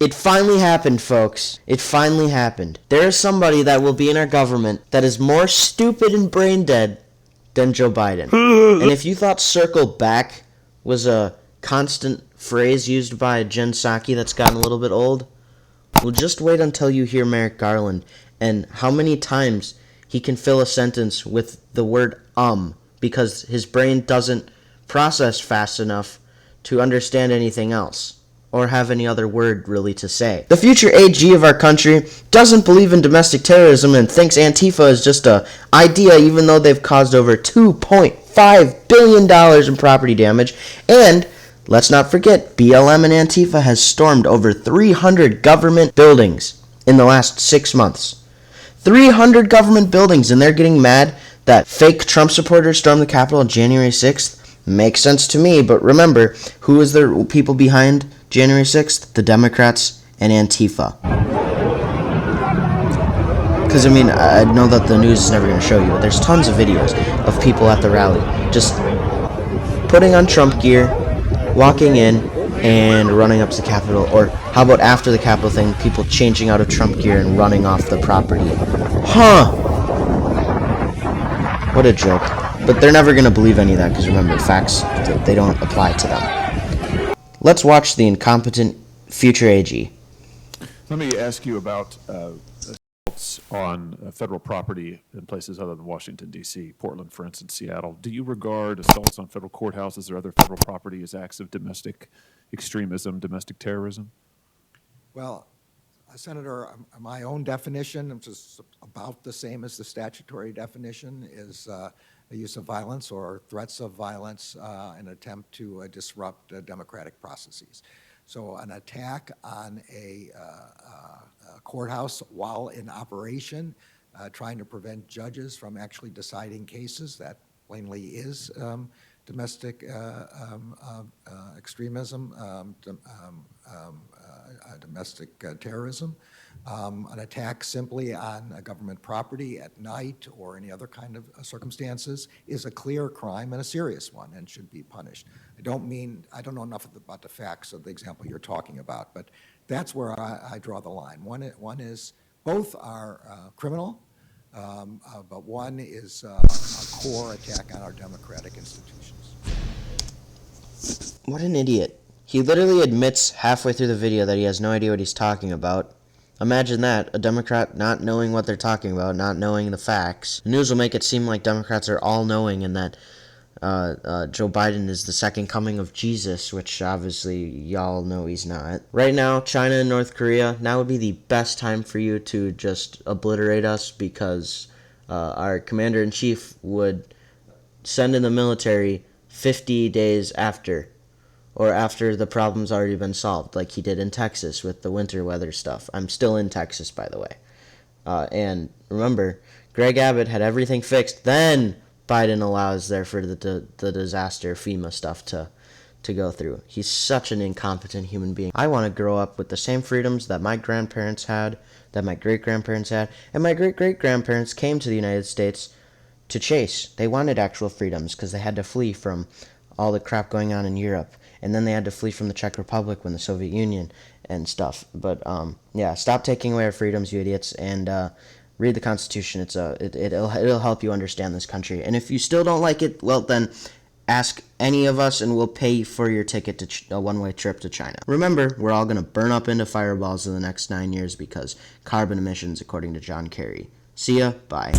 It finally happened, folks. It finally happened. There is somebody that will be in our government that is more stupid and brain dead than Joe Biden. And if you thought circle back was a constant phrase used by Jen Psaki that's gotten a little bit old, well, just wait until you hear Merrick Garland and how many times he can fill a sentence with the word because his brain doesn't process fast enough to understand anything else or have any other word really to say. The future AG of our country doesn't believe in domestic terrorism and thinks Antifa is just an idea, even though they've caused over $2.5 billion in property damage. And let's not forget, BLM and Antifa has stormed over 300 government buildings in the last 6 months. 300 government buildings, and they're getting mad that fake Trump supporters stormed the Capitol on January 6th. Makes sense to me, but remember, who is the people behind January 6th? The Democrats and Antifa. Because, I mean, I know that the news is never going to show you, but there's tons of videos of people at the rally just putting on Trump gear, walking in, and running up to the Capitol. Or how about after the Capitol thing, people changing out of Trump gear and running off the property. Huh! What a joke. But they're never going to believe any of that because, remember, facts, they don't apply to them. Let's watch the incompetent future AG. Let me ask you about assaults on federal property in places other than Washington, D.C., Portland, for instance, Seattle. Do you regard assaults on federal courthouses or other federal property as acts of domestic extremism, domestic terrorism? Well, Senator, my own definition, which is about the same as the statutory definition, is the use of violence or threats of violence in an attempt to disrupt democratic processes. So an attack on a courthouse while in operation, trying to prevent judges from actually deciding cases, that plainly is domestic extremism, domestic terrorism. An attack simply on government property at night or any other kind of circumstances is a clear crime and a serious one and should be punished. I don't know enough about the facts of the example you're talking about, but that's where I draw the line. One is both are criminal, but one is a core attack on our democratic institutions. What an idiot. He literally admits halfway through the video that he has no idea what he's talking about. Imagine that, a Democrat not knowing what they're talking about, not knowing the facts. The news will make it seem like Democrats are all-knowing and that Joe Biden is the second coming of Jesus, which obviously y'all know he's not. Right now, China and North Korea, now would be the best time for you to just obliterate us because our commander-in-chief would send in the military 50 days after, or after the problem's already been solved, like he did in Texas with the winter weather stuff. I'm still in Texas, by the way. And remember, Greg Abbott had everything fixed. Then Biden allows there for the disaster FEMA stuff to go through. He's such an incompetent human being. I want to grow up with the same freedoms that my grandparents had, that my great-grandparents had, and my great-great-grandparents came to the United States to chase. They wanted actual freedoms because they had to flee from all the crap going on in Europe. And then they had to flee from the Czech Republic when the Soviet Union and stuff. But, yeah, stop taking away our freedoms, you idiots, and read the Constitution. It'll help you understand this country. And if you still don't like it, well, then ask any of us, and we'll pay for your ticket to a one-way trip to China. Remember, we're all going to burn up into fireballs in the next 9 years because carbon emissions, according to John Kerry. See ya. Bye.